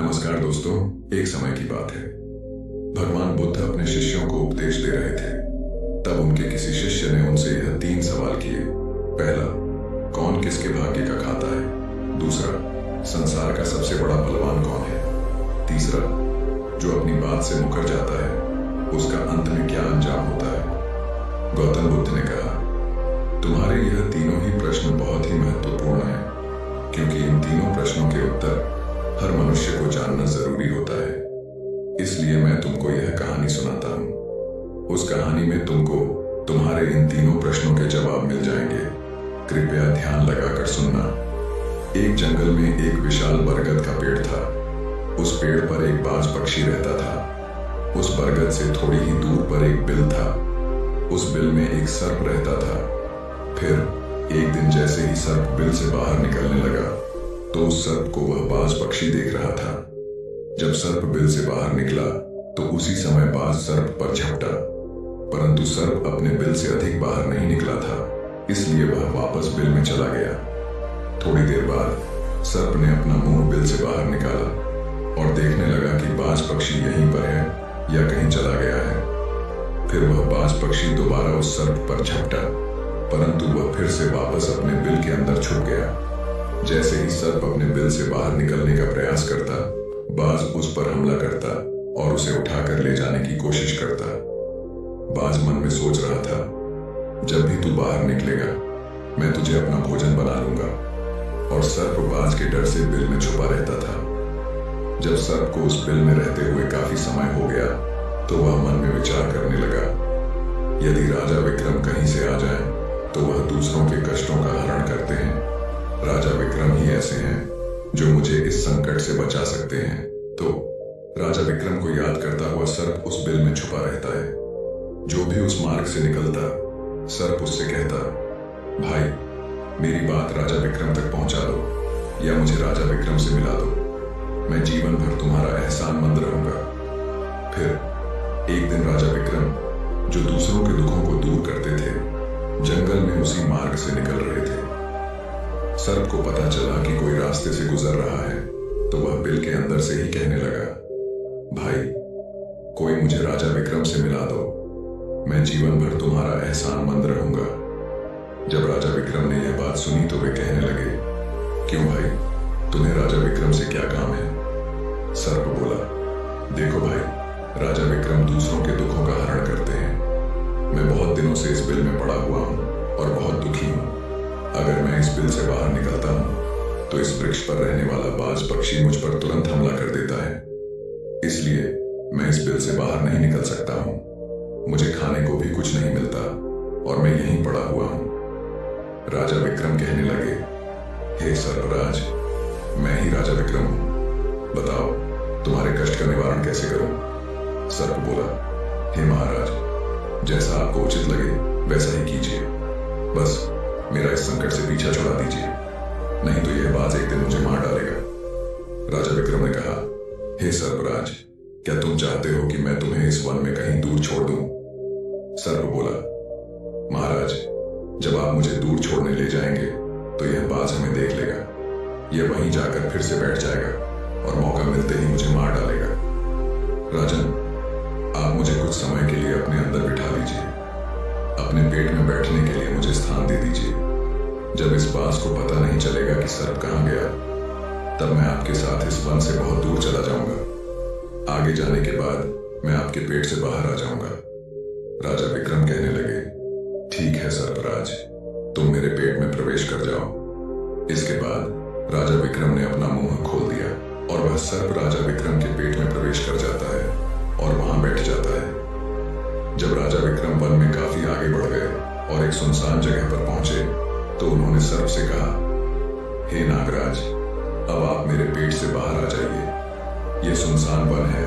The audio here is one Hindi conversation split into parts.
नमस्कार दोस्तों। एक समय की बात है, भगवान बुद्ध अपने शिष्यों को उपदेश दे रहे थे। तब उनके किसी शिष्य ने उनसे यह 3 सवाल किए। पहला, कौन किसके भाग्य का खाता है? दूसरा, संसार का सबसे बड़ा बलवान कौन है? तीसरा, जो अपनी बात से मुकर जाता है उसका अंत में क्या अंजाम होता है? गौतम बुद्ध ने कहा, तुम्हारे यह तीनों ही प्रश्न बहुत ही महत्वपूर्ण हैं, क्योंकि इन तीनों प्रश्नों के उत्तर हर मनुष्य को जानना जरूरी होता है। इसलिए मैं तुमको यह कहानी सुनाता हूँ। उस कहानी में तुमको तुम्हारे इन तीनों प्रश्नों के जवाब मिल जाएंगे। कृपया ध्यान लगाकर सुनना। एक जंगल में एक विशाल बरगद का पेड़ था। उस पेड़ पर एक बाज पक्षी रहता था। उस बरगद से थोड़ी ही दूर पर एक बिल था। उस बिल में एक सर्प रहता था। फिर एक दिन जैसे ही सर्प बिल से बाहर निकलने लगा तो उस सर्प को वह बाज पक्षी देख रहा था। जब सर्प बिल से बाहर निकला तो उसी समय बाज सर्प पर झपटा, परंतु सर्प अपने बिल से अधिक बाहर नहीं निकला था, इसलिए वह वापस बिल में चला गया। थोड़ी देर बाद सर्प ने अपना मुंह बिल से बाहर निकाला और देखने लगा कि बाज पक्षी यहीं पर है या कहीं चला गया है। फिर वह बाज पक्षी दोबारा उस सर्प पर झपटा, परंतु वह फिर से वापस अपने बिल के अंदर छुप गया। जैसे ही सर्प अपने बिल से बाहर निकलने का प्रयास करता, बाज उस पर हमला करता और उसे उठाकर ले जाने की कोशिश करता। बाज मन में सोच रहा था, जब भी तू बाहर निकलेगा मैं तुझे अपना भोजन बना लूंगा। और सर्प बाज के डर से बिल में छुपा रहता था। जब सर्प को उस बिल में रहते हुए काफी समय हो गया तो वह मन में विचार करने लगा, यदि राजा विक्रम कहीं से आ जाए तो वह दूसरों के कष्टों का हरण करते हैं। राजा विक्रम ही ऐसे हैं जो मुझे इस संकट से बचा सकते हैं। तो राजा विक्रम को याद करता हुआ सर्प उस बिल में छुपा रहता है। जो भी उस मार्ग से निकलता, सर्प उससे कहता, भाई मेरी बात राजा विक्रम तक पहुंचा दो या मुझे राजा विक्रम से मिला दो। मैं जीवन भर तुम्हारा एहसानमंद रहूंगा। फिर एक दिन राजा विक्रम, जो दूसरों के दुखों को दूर करते थे, जंगल में उसी मार्ग से निकल रहे थे। सर्प को पता चला कि कोई रास्ते से गुजर रहा है तो वह बिल के अंदर से ही कहने लगा, भाई कोई मुझे राजा विक्रम से मिला दो, मैं जीवन भर तुम्हारा एहसानमंद रहूंगा। जब राजा विक्रम ने यह बात सुनी तो वे कहने लगे, क्यों भाई, तुम्हें राजा विक्रम से क्या काम है? सर्प बोला, देखो भाई, राजा विक्रम दूसरों के दुखों का हरण करते हैं। मैं बहुत दिनों से इस बिल में पड़ा हुआ हूं और बहुत दुखी हूं। अगर मैं इस बिल से बाहर निकलता हूं तो इस वृक्ष पर रहने वाला बाज पक्षी मुझ पर तुरंत हमला कर देता है, इसलिए मैं इस बिल से बाहर नहीं निकल सकता हूं। मुझे खाने को भी कुछ नहीं मिलता और मैं यहीं पड़ा हुआ हूं। राजा विक्रम कहने लगे, हे सर्पराज, मैं ही राजा विक्रम हूं, बताओ तुम्हारे कष्ट का निवारण कैसे करूं? सर्प बोला, हे महाराज, जैसा आपको उचित लगे वैसा ही कीजिए, बस मेरा इस संकट से पीछा छुड़ा दीजिए, नहीं तो यह बाज एक दिन मुझे मार डालेगा। राजा विक्रम ने कहा, हे सर्पराज, क्या तुम चाहते हो कि मैं तुम्हें इस वन में कहीं दूर छोड़ दूं? सर्प बोला, महाराज, जब आप मुझे दूर छोड़ने ले जाएंगे तो यह बाज हमें देख लेगा, यह वहीं जाकर फिर से बैठ जाएगा और मौका मिलते ही मुझे मार डालेगा। राजन, आप मुझे कुछ समय के लिए अपने अंदर बिठा लीजिए, अपने पेट में बैठने के लिए मुझे स्थान दे दीजिए। जब इस बाज को पता नहीं चलेगा कि सर्प कहां गया, तब मैं आपके साथ इस वन से बहुत दूर चला जाऊंगा। आगे जाने के बाद मैं आपके पेट से बाहर आ जाऊंगा। राजा विक्रम कहने लगे, ठीक है सर्पराज, तुम मेरे पेट में प्रवेश कर जाओ। इसके बाद राजा विक्रम ने अपना मुंह खोल दिया और वह सर्प राजा विक्रम के पेट में प्रवेश कर जाता है और वहां बैठ जाता है। जब राजा विक्रम वन में काफी आगे बढ़ गए और एक सुनसान जगह पर पहुंचे तो उन्होंने सर्प से कहा, हे नागराज, अब आप मेरे पेट से बाहर आ जाइए। यह सुनसान वन है,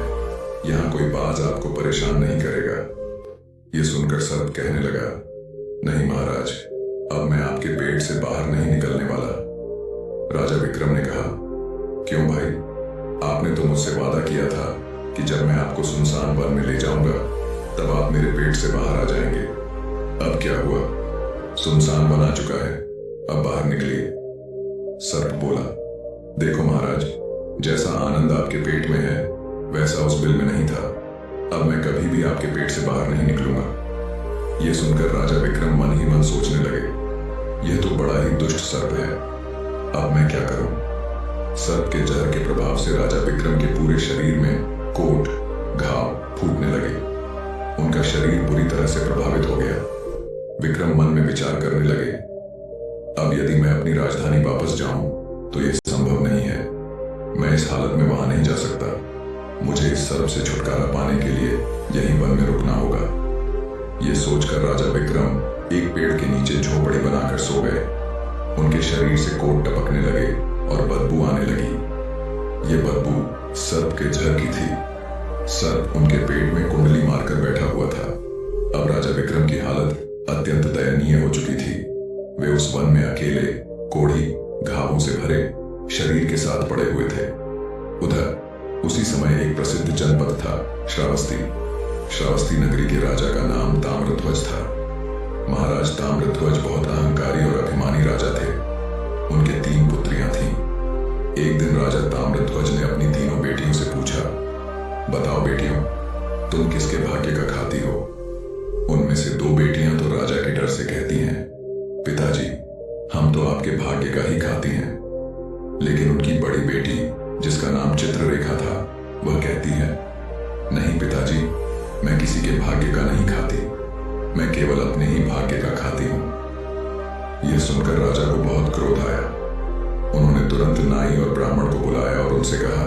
यहाँ कोई बाज आपको परेशान नहीं करेगा। यह सुनकर सर्प कहने लगा, नहीं महाराज, अब मैं आपके पेट से बाहर नहीं निकलने वाला। राजा विक्रम ने कहा, क्यों भाई, आपने तो मुझसे वादा किया था कि जब मैं आपको सुनसान वन में ले जाऊंगा तब आप मेरे पेट से बाहर आ जाएंगे। अब क्या हुआ? सुनसान वन आ चुका है, अब बाहर निकलिए। सर्प बोला, देखो महाराज, जैसा आनंद आपके पेट में है वैसा उस बिल में नहीं था। अब मैं कभी भी आपके पेट से बाहर नहीं निकलूंगा। यह सुनकर राजा विक्रम मन ही मन सोचने लगे, यह तो बड़ा ही दुष्ट सर्प है, अब मैं क्या करूं। सर्प के जहर के प्रभाव से राजा विक्रम के पूरे शरीर में कोट घाव फूटने लगे। उनका शरीर बुरी तरह से प्रभावित हो गया। विक्रम मन में विचार करने लगे, अब यदि मैं अपनी राजधानी वापस जाऊं तो यह संभव नहीं है। मैं इस हालत में वहां नहीं जा सकता। मुझे इस सर्प से छुटकारा पाने के लिए यहीं वन में रुकना होगा। यह सोचकर राजा विक्रम एक पेड़ के नीचे झोपड़ी बनाकर सो गए। उनके शरीर से कोट टपकने लगे और बदबू आने लगी। यह बदबू सर्प के जहर की थी। सर्प उनके पेट में कुंडली मारकर बैठा हुआ था। अब राजा विक्रम की हालत अत्यंत दयनीय हो चुकी थी। वे उस वन में अकेले कोढ़ी घावों से भरे शरीर के साथ पड़े हुए थे। उधर उसी समय एक प्रसिद्ध जनपद था श्रावस्ती। श्रावस्ती नगरी के राजा का नाम ताम्रध्वज था। महाराज ताम्रध्वज बहुत अहंकारी और अभिमानी राजा थे। उनके 3 पुत्रियां थीं। एक दिन राजा ताम्रध्वज ने अपनी तीनों बेटियों से पूछा, बताओ बेटियों, तुम किसके भाग्य का खाती हो। उनमें से 2 बेटियां तो राजा के डर से कहती हैं, पिताजी हम तो आपके भाग्य का ही खाती हैं। लेकिन उनकी बड़ी बेटी जिसका नाम चित्ररेखा था वह कहती है, नहीं पिताजी, मैं किसी के भाग्य का नहीं खाती, मैं केवल अपने ही भाग्य का खाती हूं। यह सुनकर राजा को बहुत क्रोध आया। उन्होंने तुरंत नाई और ब्राह्मण को बुलाया और उनसे कहा,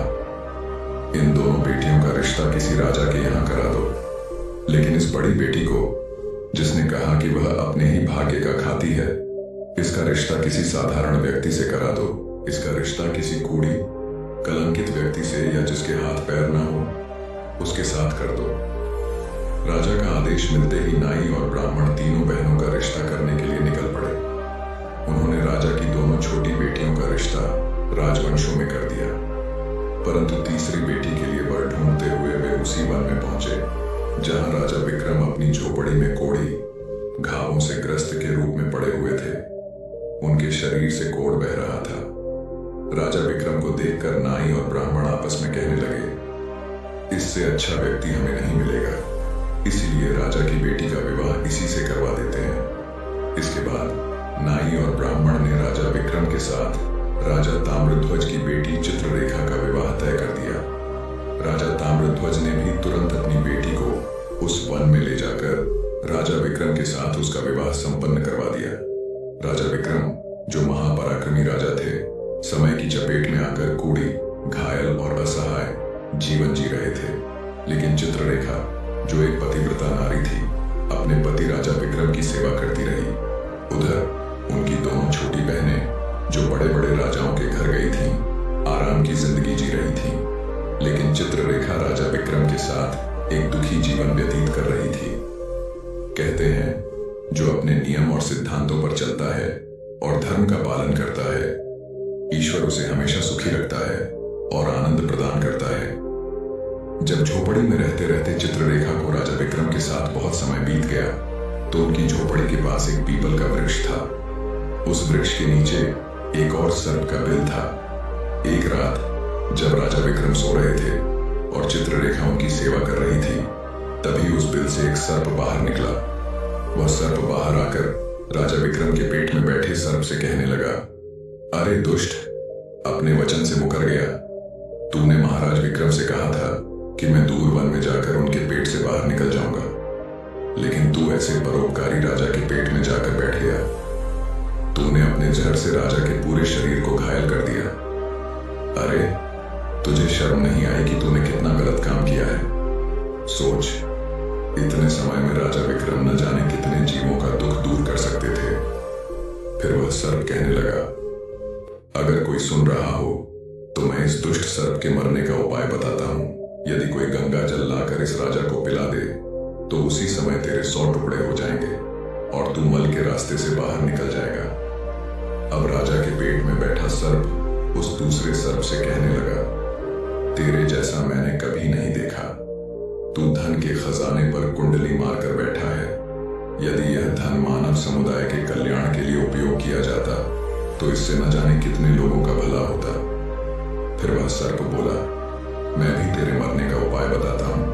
इन दोनों बेटियों का रिश्ता किसी राजा के यहां करा दो। लेकिन इस बड़ी बेटी को, जिसने कहा कि वह अपने ही भाग्य का खाती है, इसका रिश्ता किसी साधारण व्यक्ति से करा दो। इसका रिश्ता किसी कूड़ी कलंकित व्यक्ति से या जिसके हाथ पैर ना हो उसके साथ कर दो। राजा का आदेश मिलते ही नाई और ब्राह्मण तीनों बहनों का रिश्ता करने के लिए निकल पड़े। उन्होंने राजा की दोनों छोटी बेटियों का रिश्ता राजवंशों में कर दिया। परंतु तीसरी बेटी के लिए वर ढूंढते हुए वे उसी वन में पहुंचे जहां राजा विक्रम अपनी झोपड़ी में कोढ़ी घावों से ग्रस्त के रूप में पड़े हुए थे। उनके शरीर से कोढ़ बह रहा था। राजा विक्रम को देखकर नाई और ब्राह्मण आपस में कहने लगे, इससे अच्छा व्यक्ति हमें नहीं मिलेगा, इसीलिए राजा की बेटी का विवाह इसी से करवा देते हैं। इसके बाद नाई और ब्राह्मण ने राजा विक्रम के साथ राजा ताम्रध्वज की बेटी चित्ररेखा का विवाह तय कर दिया। राजा ताम्रध्वज ने भी तुरंत अपनी बेटी को उस वन में ले जाकर राजा विक्रम के साथ उसका विवाह संपन्न करवा दिया। राजा विक्रम, जो महापराक्रमी राजा थे, समय की चपेट में आकर कूड़ी घायल और असहाय जीवन जी रहे थे। लेकिन चित्ररेखा, जो एक पतिव्रता नारी थी, अपने पति राजा विक्रम की सेवा करती रही। उधर उनकी दोनों छोटी बहनें, जो बड़े बड़े राजाओं के घर गई थीं, आराम की जिंदगी जी रही थीं। लेकिन चित्ररेखा राजा विक्रम के साथ एक दुखी जीवन व्यतीत कर रही थी। कहते हैं, जो अपने नियम और सिद्धांतों पर चलता है और धर्म का पालन करता है, ईश्वर उसे हमेशा सुखी रखता है और आनंद प्रदान करता है। जब झोपड़ी में रहते रहते चित्ररेखा को राजा विक्रम के साथ बहुत समय बीत गया तो उनकी झोपड़ी के पास एक पीपल का वृक्ष था। उस वृक्ष के नीचे एक और सर्प का बिल था। एक रात जब राजा विक्रम सो रहे थे और चित्ररेखा उनकी सेवा कर रही थी, तभी उस बिल से एक सर्प बाहर निकला। वह सर्प बाहर आकर राजा विक्रम के पेट में बैठे सर्प से कहने लगा, अरे दुष्ट, अपने वचन से मुकर गया। तूने महाराज विक्रम से कहा था कि मैं दूर वन में जाकर उनके पेट से बाहर निकल जाऊंगा, लेकिन तू ऐसे परोपकारी राजा के पेट में जाकर बैठ गया। तूने अपने जहर से राजा के पूरे शरीर को घायल कर दिया। अरे, तुझे शर्म नहीं आई कि तूने कितना गलत काम किया है। सोच, इतने समय में राजा विक्रम न जाने कितने जीवों का दुख दूर कर सकते थे। फिर वह सर्प कहने लगा, अगर कोई सुन रहा हो तो मैं इस दुष्ट सर्प के मरने का उपाय बताता हूं। यदि कोई गंगा जल लाकर इस राजा को पिला दे तो उसी समय तेरे 100 टुकड़े हो जाएंगे और तू मल के रास्ते से बाहर निकल जाएगा। अब राजा के पेट में बैठा सर्प उस दूसरे सर्प से कहने लगा, तेरे जैसा मैंने कभी नहीं देखा। तू धन के खजाने पर कुंडली मारकर बैठा है। यदि यह धन मानव समुदाय के कल्याण के लिए उपयोग किया जाता तो इससे न जाने कितने लोगों का भला होता। फिर वह सर्प बोला, मैं भी तेरे मरने का उपाय बताता हूं।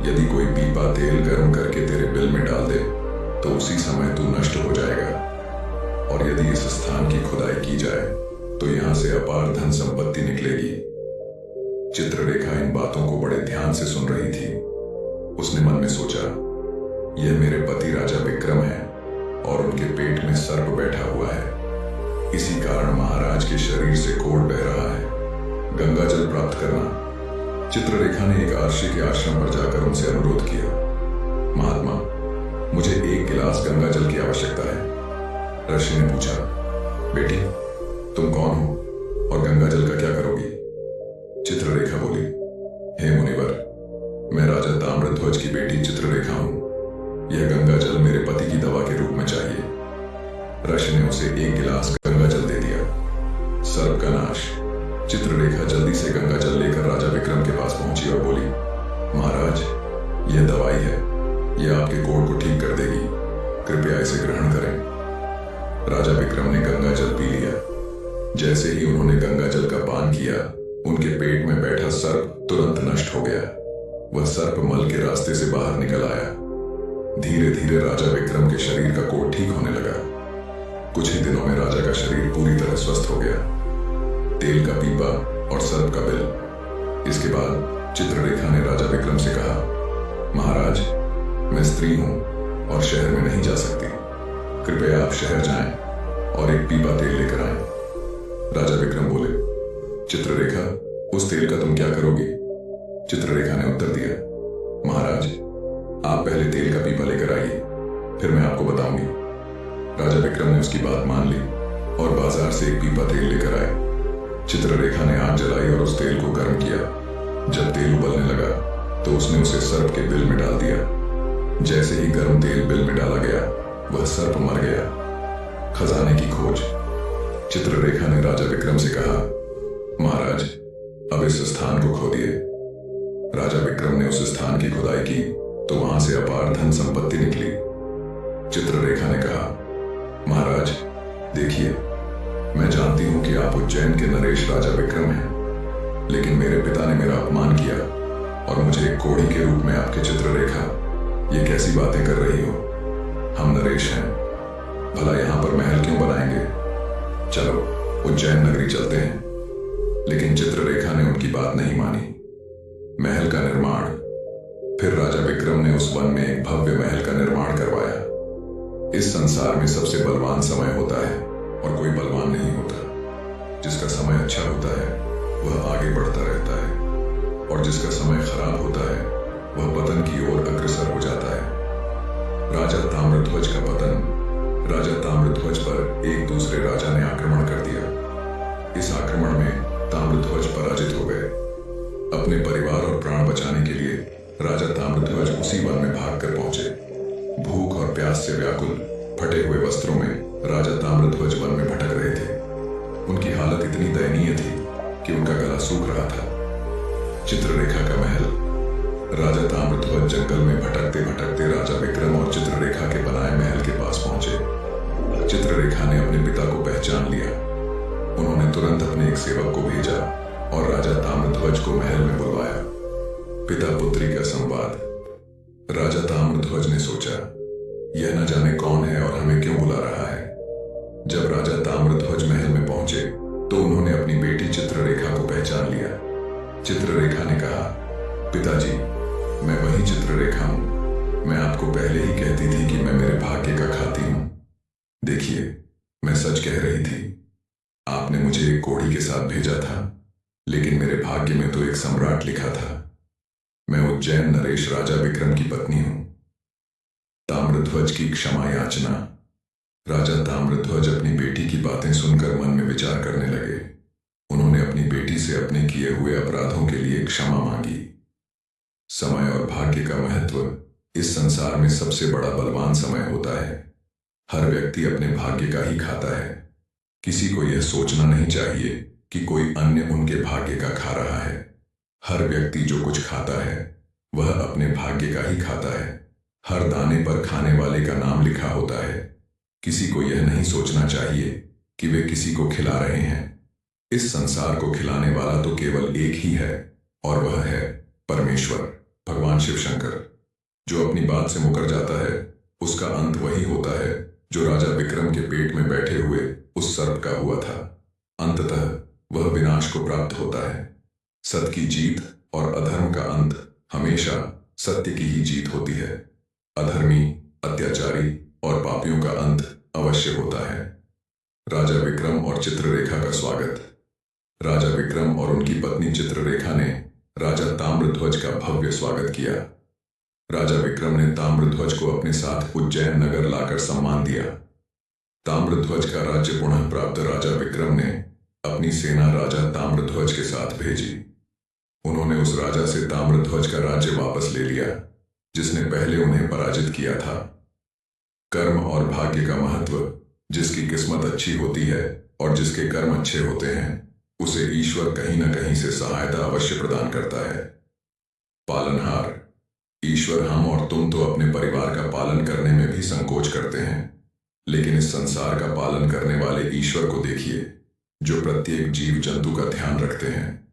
यदि कोई पीपा तेल गर्म करके तेरे बिल में डाल दे तो उसी समय तू नष्ट हो जाएगा, और यदि इस स्थान की खुदाई की जाए तो यहां से अपार धन संपत्ति निकलेगी। चित्ररेखा इन बातों को बड़े ध्यान से सुन रही थी। उसने मन में सोचा, यह मेरे पति राजा विक्रम है और उनके पेट में सर्प बैठा हुआ है। इसी कारण महाराज के शरीर से कोढ़ बह रहा है। गंगा जल प्राप्त करना। चित्ररेखा ने एक आर्षि के आश्रम पर जाकर उनसे अनुरोध किया, महात्मा, मुझे 1 गिलास गंगा जल की आवश्यकता है। ऋषि ने पूछा, बेटी, तुम कौन हो और गंगा जल का क्या करोगी? चित्ररेखा बोली, हे मुनिवर, मैं राजा ताम्रध्वज की बेटी चित्ररेखा हूं। यह गंगा जल मेरे पति की दवा के रूप में चाहिए। ऋषि ने उसे 1 गिलास गंगा जल दे दिया। सर्प का नाश। चित्ररेखा जल्दी से गंगा जल लेकर राजा विक्रम के पास पहुंची और बोली, महाराज, यह दवाई है, यह आपके कोढ़ को ठीक कर देगी, कृपया इसे ग्रहण करें। राजा विक्रम ने गंगा जल पी लिया। जैसे ही उन्होंने गंगा जल का पान किया, उनके पेट में बैठा सर्प तुरंत नष्ट हो गया। वह सर्प मल के रास्ते से बाहर निकल आया। धीरे धीरे राजा विक्रम के शरीर का कोढ़ ठीक होने लगा। कुछ ही दिनों में राजा का शरीर पूरी तरह स्वस्थ हो गया। तेल का पीपा और सर्प का बिल। इसके बाद चित्ररेखा ने राजा विक्रम से कहा, महाराज, मैं स्त्री हूं और शहर में नहीं जा सकती। कृपया आप शहर जाएं और एक पीपा तेल लेकर आएं। राजा विक्रम बोले, चित्ररेखा, उस तेल का तुम क्या करोगी? चित्ररेखा ने उत्तर दिया, महाराज, आप पहले तेल का पीपा लेकर आइए, फिर मैं आपको बताऊंगी। राजा विक्रम ने उसकी बात मान ली और बाजार से एक पीपा तेल लेकर आए। चित्ररेखा ने आग जलाई और उस तेल को गर्म किया। जब तेल उबलने लगा तो उसने उसे सर्प के बिल में डाल दिया। जैसे ही गर्म तेल बिल में डाला गया, वह सर्प मर गया। खजाने की खोज। चित्ररेखा ने राजा विक्रम से कहा, महाराज, अब इस स्थान को खोदिए। राजा विक्रम ने उस स्थान की खुदाई की तो वहां से अपार धन संपत्ति निकली। चित्ररेखा ने कहा, महाराज, देखिए, मैं जानती हूं कि आप उज्जैन के नरेश राजा विक्रम हैं, लेकिन मेरे पिता ने मेरा अपमान किया और मुझे एक कोढ़ी के रूप में आपके चित्ररेखा, ये कैसी बातें कर रही हो? हम नरेश हैं, भला यहां पर महल क्यों बनाएंगे? चलो उज्जैन नगरी चलते हैं। लेकिन चित्ररेखा ने उनकी बात नहीं मानी। महल का निर्माण। फिर राजा विक्रम ने उस वन में एक भव्य महल का निर्माण करवाया। इस संसार में सबसे बलवान समय होता है और कोई बलवान नहीं होता। जिसका समय अच्छा होता है वह आगे बढ़ता रहता है, और जिसका समय खराब होता है वह पतन की ओर अग्रसर हो जाता है। राजा ताम्रध्वज का पतन। राजा ताम्रध्वज पर एक दूसरे राजा ने आक्रमण कर दिया। इस आक्रमण में ताम्रध्वज पराजित हो गए। अपने परिवार और प्राण बचाने के लिए राजा ताम्रध्वज उसी वन में भागकर पहुंचे। भूख और प्यास से व्याकुल, फटे हुए वस्त्रों में राजा ताम्रध्वज वन में भटक रहे थे। उनकी हालत इतनी दयनीय थी कि उनका गला सूख रहा था। चित्ररेखा का महल। राजा ताम्रध्वज जंगल में भटकते भटकते राजा विक्रम और चित्ररेखा के बनाए महल के पास पहुंचे। चित्ररेखा ने अपने पिता को पहचान लिया। उन्होंने तुरंत अपने एक सेवक को भेजा और राजा ताम्रध्वज को महल में बुलवाया। पिता पुत्री का संवाद। राजा ताम्रध्वज ने सोचा, यह न जाने कौन है और हमें क्यों बुला रहा है। जब राजा ताम्रध्वज महल में पहुंचे तो उन्होंने अपनी बेटी चित्ररेखा को पहचान लिया। चित्ररेखा ने कहा, पिताजी, मैं वही चित्ररेखा हूं। मैं आपको पहले ही कहती थी कि मैं मेरे भाग्य का खाती हूं। देखिए, मैं सच कह रही थी। आपने मुझे एक कोढ़ी के साथ भेजा था, लेकिन मेरे भाग्य में तो एक सम्राट लिखा था। मैं उज्जैन नरेश राजा विक्रम की पत्नी हूं। ताम्रध्वज की क्षमा याचना। राजा ताम्रध्वज अपनी बेटी की बातें सुनकर मन में विचार करने लगे। उन्होंने अपनी बेटी से अपने किए हुए अपराधों के लिए क्षमा मांगी। समय और भाग्य का महत्व। इस संसार में सबसे बड़ा बलवान समय होता है। हर व्यक्ति अपने भाग्य का ही खाता है। किसी को यह सोचना नहीं चाहिए कि कोई अन्य उनके भाग्य का खा रहा है। हर व्यक्ति जो कुछ खाता है वह अपने भाग्य का ही खाता है। हर दाने पर खाने वाले का नाम लिखा होता है। किसी को यह नहीं सोचना चाहिए कि वे किसी को खिला रहे हैं। इस संसार को खिलाने वाला तो केवल एक ही है, और वह है परमेश्वर, भगवान शिव शंकर। जो अपनी बात से मुकर जाता है, उसका अंत वही होता है जो राजा विक्रम के पेट में बैठे हुए उस सर्प का हुआ था। अंततः वह विनाश को प्राप्त होता है। सत्य की जीत और अधर्म का अंत हमेशा सत्य की ही जीत होती है। अधर्मी, अत्याचारी और पापियों का अंत अवश्य होता है। राजा विक्रम और चित्ररेखा का स्वागत। राजा विक्रम और उनकी पत्नी चित्ररेखा ने राजा ताम्रध्वज का भव्य स्वागत किया। राजा विक्रम ने ताम्रध्वज को अपने साथ उज्जैन नगर लाकर सम्मान दिया। ताम्रध्वज का राज्य पुनः प्राप्त राजा विक्रम ने अपनी सेना राजा ताम्रध्वज के साथ भेजी। उन्होंने उस राजा से ताम्रध्वज का राज्य वापस ले लिया जिसने पहले उन्हें पराजित किया था। कर्म और भाग्य का महत्व। जिसकी किस्मत अच्छी होती है और जिसके कर्म अच्छे होते हैं, उसे ईश्वर कहीं न कहीं से सहायता अवश्य प्रदान करता है। पालनहार। ईश्वर हम और तुम तो अपने परिवार का पालन करने में भी संकोच करते हैं, लेकिन इस संसार का पालन करने वाले ईश्वर को देखिए, जो प्रत्येक जीव जंतु का ध्यान रखते हैं।